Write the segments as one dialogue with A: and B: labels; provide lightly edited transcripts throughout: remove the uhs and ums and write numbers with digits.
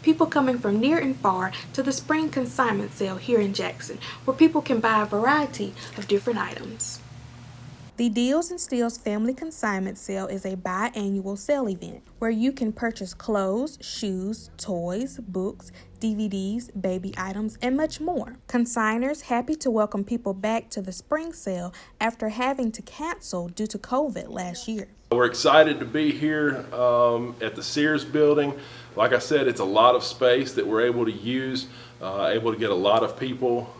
A: People coming from near and far to the spring consignment sale here in Jackson, where people can buy a variety of different items. The Deals and Steals Family Consignment Sale is a biannual sale event where you can purchase clothes, shoes, toys, books, DVDs, baby items, and much more. Consigners happy to welcome people back to the spring sale after having to cancel due to COVID last year.
B: We're excited to be here at the Sears building. Like I said, it's a lot of space that we're able to use, able to get a lot of people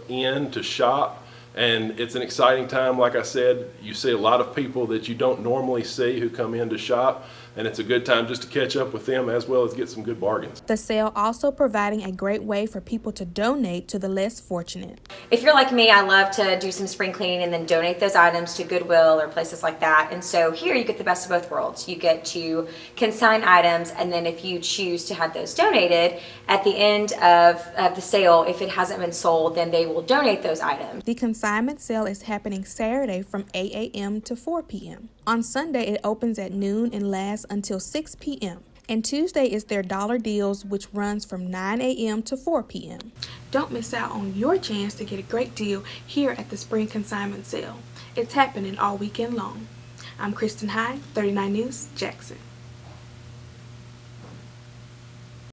B: in to shop. And it's an exciting time. Like I said, you see a lot of people that you don't normally see who come in to shop, and it's a good time just to catch up with them as well as get some good bargains.
A: The sale also providing a great way for people to donate to the less fortunate.
C: If you're like me, I love to do some spring cleaning and then donate those items to Goodwill or places like that. And so here you get the best of both worlds. You get to consign items, and then if you choose to have those donated, at the end of the sale, if it hasn't been sold, then they will donate those items.
A: The consignment sale is happening Saturday from 8 a.m. to 4 p.m. On Sunday, it opens at noon and lasts until 6 p.m. And Tuesday is their dollar deals, which runs from 9 a.m. to 4 p.m. Don't miss out on your chance to get a great deal here at the Spring Consignment Sale. It's happening all weekend long. I'm Christen Hyde, 39 News, Jackson.